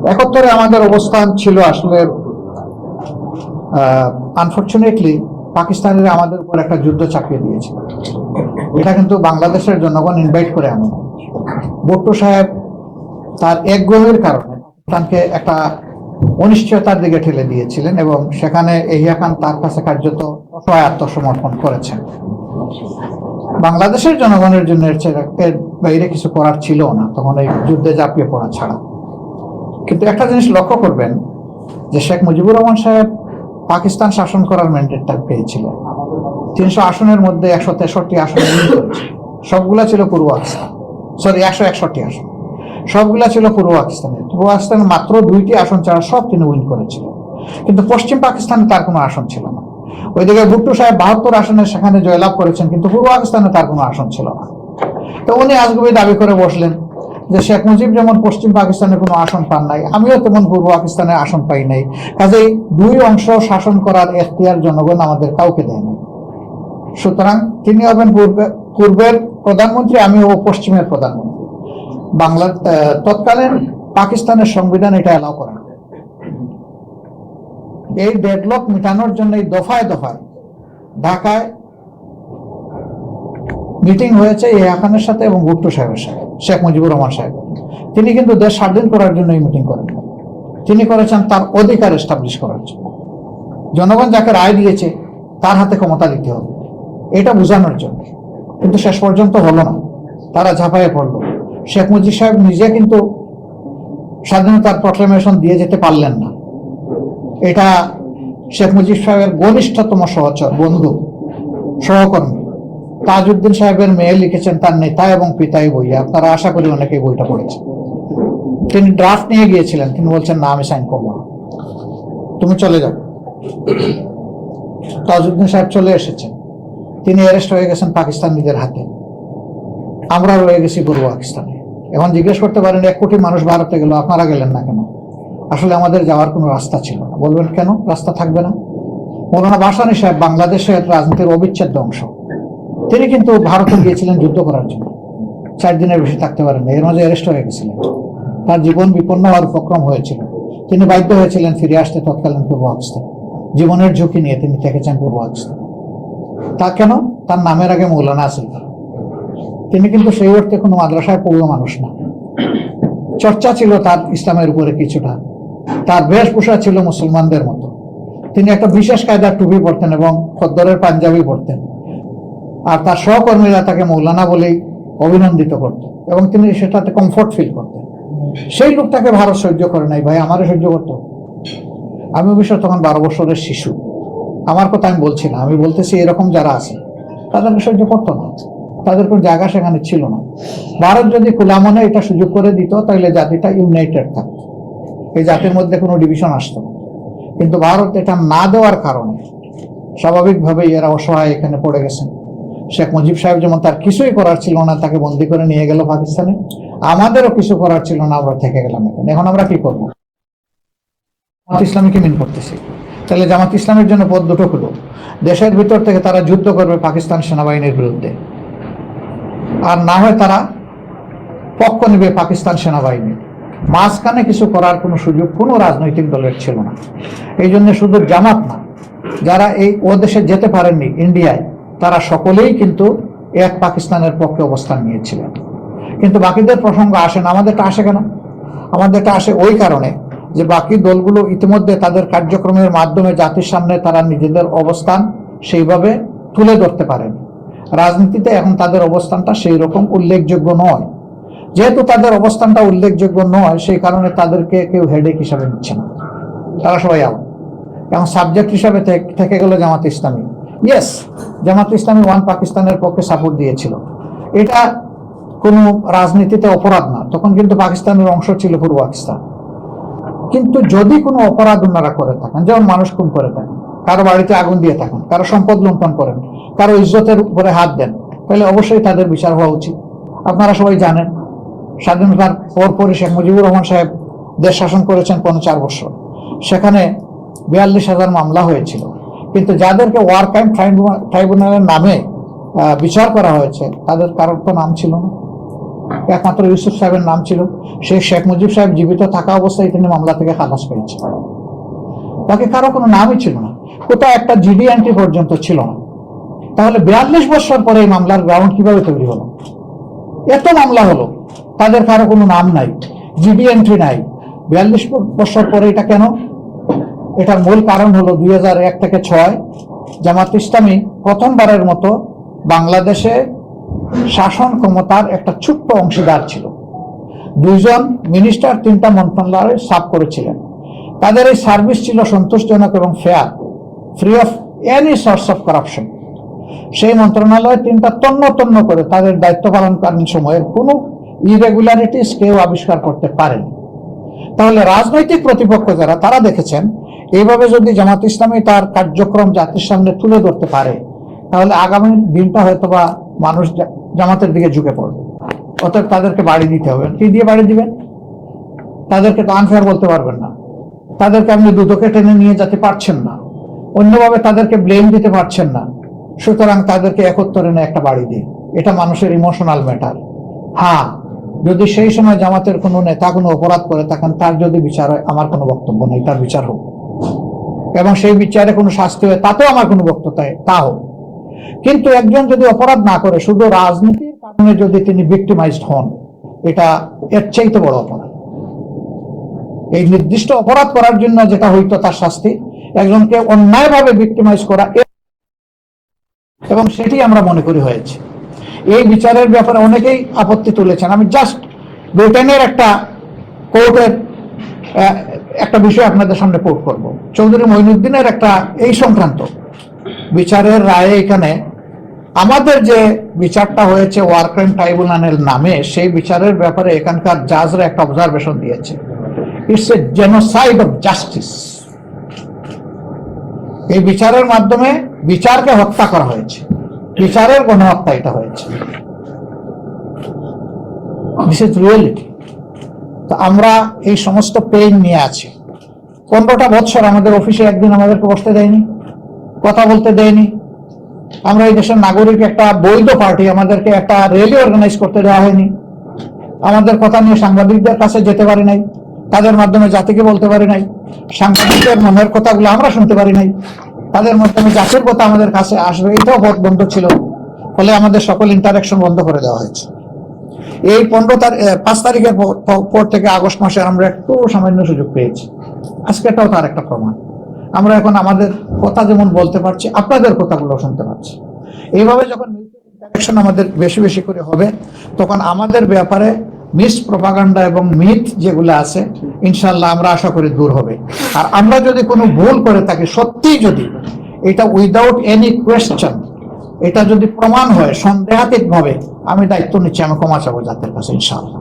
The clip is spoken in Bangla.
71-এ আমাদের অবস্থান ছিল আসলে আনফরচুনেটলি পাকিস্তানিরা আমাদের উপর একটা যুদ্ধ চাপিয়ে দিয়েছিল। এটা কিন্তু বাংলাদেশের জনগণ ইনভাইট করে আনে। ভুট্টো সাহেব তার একগুমের কারণে পাকিস্তানকে একটা অনিশ্চয়তার দিকে ঠেলে দিয়েছিলেন এবং সেখানে এহিয়া খান তার কাছে কার্যত অসহায় আত্মসমর্পণ করেছেন। বাংলাদেশের জনগণের জন্য এর বাইরে কিছু করার ছিল না তখন এই যুদ্ধে ঝাঁপিয়ে পড়া ছাড়া। কিন্তু একটা জিনিস লক্ষ্য করবেন যে শেখ মুজিবুর রহমান সাহেব পাকিস্তান শাসন করার ম্যান্ডেটটা পেয়েছিলেন। 300 আসনের মধ্যে 163 আসন সবগুলা ছিল পূর্ব পাকিস্তান, 161 আসন সবগুলা ছিল পূর্ব পাকিস্তানের। পূর্ব পাকিস্তানে মাত্র 2টি আসন ছাড়া সব তিনি উইন করেছিলেন। কিন্তু পশ্চিম পাকিস্তানে তার কোনো আসন ছিল না। ওইদিকে ভুট্টো সাহেব 72 আসনে সেখানে জয়লাভ করেছেন, কিন্তু পূর্ব পাকিস্তানে তার কোনো আসন ছিল না। তো উনি আজগুবি দাবি করে বসলেন যে শেখ মুজিব যেমন পশ্চিম পাকিস্তানে কোনো আসন পান নাই, আমিও তেমন পূর্ব পাকিস্তানে আসন পাই নাই, কাজেই দুই অংশ শাসন করার এখতিয়ার জনগণ আমাদের কাউকে দেয় নাই। সুতরাং তিনি হবেন পূর্বের প্রধানমন্ত্রী, আমি হব পশ্চিমের প্রধানমন্ত্রী। বাংলার তৎকালীন পাকিস্তানের সংবিধান এটা অ্যালাউ করে না। এই ডেডলক মিটানোর জন্য এই দফায় দফায় ঢাকায় মিটিং হয়েছে ইয়া খানের সাথে এবং ভুট্টো সাহেবের সাথে, শেখ মুজিবুর রহমান সাহেব। তিনি কিন্তু দেশ স্বাধীন করার জন্য এই মিটিং করেন, তিনি করেছেন তার অধিকার এস্টাবলিশ করার জন্য। জনগণ যাকে রায় দিয়েছে তার হাতে ক্ষমতা দিতে হবে, এটা বোঝানোর জন্য। কিন্তু শেষ পর্যন্ত হলো না, তারা ঝাঁপাইয়ে পড়লো। শেখ মুজিব সাহেব নিজে কিন্তু স্বাধীনতার প্রক্লেমেশন দিয়ে যেতে পারলেন না। এটা শেখ মুজিব সাহেবের ঘনিষ্ঠতম সহচর, বন্ধু, সহকর্মী তাজউদ্দিন সাহেবের মেয়ে লিখেছেন তার নেতা এবং পিতাই বই। আপনারা আশা করি অনেকেই বইটা পড়েছেন। তিনি ড্রাফট নিয়ে গিয়েছিলেন, তিনি বলছেন না আমি সাইন করবো না, তুমি চলে যাও। তাজউদ্দিন সাহেব চলে এসেছেন, তিনি অ্যারেস্ট হয়ে গেছেন পাকিস্তানিদের হাতে, আমরা রয়ে গেছি পূর্ব পাকিস্তানে। এখন জিজ্ঞেস করতে পারেন 1 কোটি মানুষ ভারতে গেল, আপনারা গেলেন না কেন? আসলে আমাদের যাওয়ার কোনো রাস্তা ছিল না। বলবেন কেন রাস্তা থাকবে না? মৌলানা ভাসানী সাহেব বাংলাদেশের রাজনীতির অবিচ্ছেদ্য অংশ, তিনি কিন্তু ভারতে গিয়েছিলেন যুদ্ধ করার জন্য, 4 দিনের বেশি থাকতে পারেন না, এর মাঝে অ্যারেস্ট হয়ে গেছিলেন, তার জীবন বিপন্ন হওয়ার উপক্রম হয়েছিল। তিনি বাধ্য হয়েছিলেন ফিরে আসতে তৎকালীন পূর্ব পাকিস্তান। জীবনের ঝুঁকি নিয়ে তিনি থেকেছেন পূর্ব পাকিস্তান। তা কেন? তার নামের আগে মৌলানা আছে। তিনি কিন্তু সেই অর্থে কোনো মাদ্রাসায় পড়ুয়া মানুষ না। চর্চা ছিল তার ইসলামের উপরে কিছুটা, তার বেশভূষা ছিল মুসলমানদের মতো। তিনি একটা বিশেষ কায়দার টুপি পরতেন এবং খদ্দরের পাঞ্জাবি পরতেন, আর তার সহকর্মীরা তাকে মৌলানা বলেই অভিনন্দিত করত এবং তিনি সেটাতে কমফোর্ট ফিল করতেন। সেই লোকটাকে ভারত সহ্য করে নাই ভাই, আমারে সহ্য করতো। আমি অবশ্য তখন 12 বছরের শিশু, আমার কথা আমি বলছি না, আমি বলতেছি এরকম যারা আছে তাদেরকে সহ্য করতো না, তাদের কোনো জায়গা সেখানে ছিল না। ভারত যদি খোলা মনে এটা সুযোগ করে দিত তাহলে জাতিটা ইউনাইটেড থাকতো, এই জাতির মধ্যে কোনো ডিভিশন আসতো না। কিন্তু ভারত এটা না দেওয়ার কারণে স্বাভাবিকভাবেই এরা অসহায় এখানে পড়ে গেছেন। শেখ মুজিব সাহেব যেমন তার কিছুই করার ছিল না, তাকে বন্দি করে নিয়ে গেল পাকিস্তানে, আমাদেরও কিছু করার ছিল না, আমরা থেকে গেলাম এখানে। এখন আমরা কি করবো? জামাত ইসলামীকে মিন করতেছি, তাহলে জামাত ইসলামের জন্য পথ দুটো হলো, দেশের ভিতর থেকে তারা যুদ্ধ করবে পাকিস্তান সেনাবাহিনীর বিরুদ্ধে, আর না হয় তারা পক্ষ নেবে পাকিস্তান সেনাবাহিনী। মাঝখানে কিছু করার কোনো সুযোগ কোনো রাজনৈতিক দলের ছিল না। এই জন্য শুধু জামাত না, যারা এই ও দেশে যেতে পারেননি ইন্ডিয়ায়, তারা সকলেই কিন্তু এক পাকিস্তানের পক্ষে অবস্থান নিয়েছিলেন। কিন্তু বাকিদের প্রসঙ্গ আসে না। আমাদেরটা আসে কেন? আমাদেরটা আসে ওই কারণে যে বাকি দলগুলো ইতিমধ্যে তাদের কার্যক্রমের মাধ্যমে জাতির সামনে তারা নিজেদের অবস্থান সেইভাবে তুলে ধরতে পারেন। রাজনীতিতে এখন তাদের অবস্থানটা সেই রকম উল্লেখযোগ্য নয়। যেহেতু তাদের অবস্থানটা উল্লেখযোগ্য নয়, সেই কারণে তাদেরকে কেউ হেডেক হিসাবে নিচ্ছে না, তারা সবাই এখন সাবজেক্ট হিসাবে থেকে গেল জামাত ইসলামী। ইয়েস, জামাত ইসলামী ওয়ান পাকিস্তানের পক্ষে সাপোর্ট দিয়েছিল, এটা কোনো রাজনীতিতে অপরাধ না, তখন কিন্তু পাকিস্তানের অংশ ছিল পূর্ব পাকিস্তান। কিন্তু যদি কোনো অপরাধ ওনারা করে থাকেন, যেমন মানুষ খুন করে থাকেন, কারো বাড়িতে আগুন দিয়ে থাকেন, কারো সম্পদ লুণ্ঠন করেন, কারো ইজ্জতের উপরে হাত দেন, তাহলে অবশ্যই তাদের বিচার হওয়া উচিত। আপনারা সবাই জানেন স্বাধীনতার পরপরই শেখ মুজিবুর রহমান সাহেব দেশ শাসন করেছেন 4 বছর, সেখানে 42,000 মামলা হয়েছিল। কিন্তু যাদেরকে ওয়ার ক্রাইম ট্রাইব্যুনালের নামে বিচার করা হয়েছে তাদের কারোর তো নাম ছিল না। একমাত্র ইউসুফ সাহেবের নাম ছিল। সেই শেখ মুজিব সাহেব জীবিত থাকা অবস্থায় তিনি মামলা থেকে খালাস পেয়েছেন। বাকি কারো কোনো নামই ছিল না, কোথাও একটা জিডি এন্ট্রি পর্যন্ত ছিল না। তাহলে 42 বছর পরে এই মামলার গ্রাউন্ড কিভাবে তৈরি হলো? এত মামলা হলো, তাদের কারো কোনো নাম নাই, জিডি এন্ট্রি নাই, 42 বছর পরে এটা কেন? এটার মূল কারণ হলো 2001 থেকে 6 জামাত ইসলামী প্রথমবারের মতো বাংলাদেশে শাসন ক্ষমতার একটা ছোট্ট অংশীদার ছিল। 2 জন মিনিস্টার 3টা মন্ত্রণালয়ে সার্ভ করেছিলেন। তাদের এই সার্ভিস ছিল সন্তোষজনক এবং fair, free of any source of corruption. সেই মন্ত্রণালয় 3টা তন্ন করে তাদের দায়িত্ব পালনকালীন সময়ের কোনো ইরেগুলারিটিস কেউ আবিষ্কার করতে পারেনি। তাহলে রাজনৈতিক প্রতিপক্ষ যারা, তারা দেখেছেন এইভাবে যদি জামাত ইসলামী তার কার্যক্রম জাতির সামনে তুলে ধরতে পারে, তাহলে আগামী দিনটা হয়তোবা মানুষ জামাতের দিকে ঝুঁকে পড়বে। অতএব তাদেরকে বাড়ি দিতে হবে। কি দিয়ে বাড়ি দিবেন? তাদেরকে তো আনফেয়ার বলতে পারবেন না, তাদেরকে আপনি দুদকে টেনে নিয়ে যেতে পারছেন না, অন্যভাবে তাদেরকে ব্লেম দিতে পারছেন না। সুতরাং তাদেরকে একত্তরে নিয়ে একটা বাড়ি দিই, এটা মানুষের ইমোশনাল ম্যাটার। হ্যাঁ, যদি সেই সময় জামাতের কোনো নেতা কোনো অপরাধ করে থাকেন, তার যদি বিচার হয়, আমার কোনো বক্তব্য নেই, তার বিচার হোক, এবং সেই বিচারে কোনো শাস্তি হয়, তাতেও আমার কোনো বক্তব্য তা হোক। কিন্তু একজন যদি অপরাধ না করে, শুধু রাজনীতির কারণে যদি তিনি ভিক্টিমাইজড হন, এটা এর চাইতে বড় অপরাধ। এই নির্দিষ্ট অপরাধ করার জন্য যেটা হইতো তার শাস্তি, একজনকে অন্যায়ভাবে ভিক্টিমাইজ করা, এবং সেটি আমরা মনে করি হয়েছে। এই বিচারের ব্যাপারে অনেকেই আপত্তি তুলেছেন। আমি জাস্ট ব্রিটেনের একটা কোর্টের একটা বিষয় আপনাদের সামনে কোট করব। চৌধুরী মঈনুদ্দিনের একটা এই সংক্রান্ত বিচারের রায়ে এখানে আমাদের যে বিচারটা হয়েছে ওয়ার ক্রাইম ট্রাইব্যুনালের নামে, সেই বিচারের ব্যাপারে এখানকার জাজরা একটা অবজারভেশন দিয়েছে, it's a genocide of justice. এই বিচারের মাধ্যমে বিচারকে হত্যা করা হয়েছে, বিচারের গণহত্যা এটা হয়েছে। This is reality. তো আমরা এই সমস্ত পেইন নিয়ে আছি। 15টা বছর আমাদের অফিসে একদিন আমাদেরকে বসতে দেয়নি, কথা বলতে দেয়নি। আমরা এই দেশের নাগরিক, একটা বৈধ পার্টি, আমাদেরকে একটা র্যালি অর্গানাইজ করতে দেওয়া হয়নি। আমাদের কথা নিয়ে সাংবাদিকদের কাছে যেতে পারি নাই, তাদের মাধ্যমে জাতিকে বলতে পারি নাই, সাংবাদিকদের মনের কথাগুলো আমরা শুনতে পারি নাই, তাদের মাধ্যমে জাতির কথা আমাদের কাছে আসবে, এটাও পথ বন্ধ ছিল। ফলে আমাদের সকল ইন্টারাকশন বন্ধ করে দেওয়া হয়েছে। এই 5 তারিখের পর থেকে আগস্ট মাসে আমরা একটু সামান্য সুযোগ পেয়েছি। আজকেটাও তার একটা প্রমাণ। আমরা এখন আমাদের কথা যেমন বলতে পারছি, আপনাদের কথাগুলো শুনতে পাচ্ছি। এইভাবে যখন ইন্টারাকশন আমাদের বেশি বেশি করে হবে, তখন আমাদের ব্যাপারে মিস প্রপাগান্ডা এবং মিথ যেগুলো আছে, ইনশাল্লাহ আমরা আশা করি দূর হবে। আর আমরা যদি কোনো ভুল করে থাকি, সত্যি যদি এটা উইদাউট এনি কোয়েশ্চেন এটা যদি প্রমাণ হয় সন্দেহাতীত ভাবে, আমি দায়িত্ব নিচ্ছি, আমি ক্ষমা চাবো জাতির কাছে ইনশাআল্লাহ।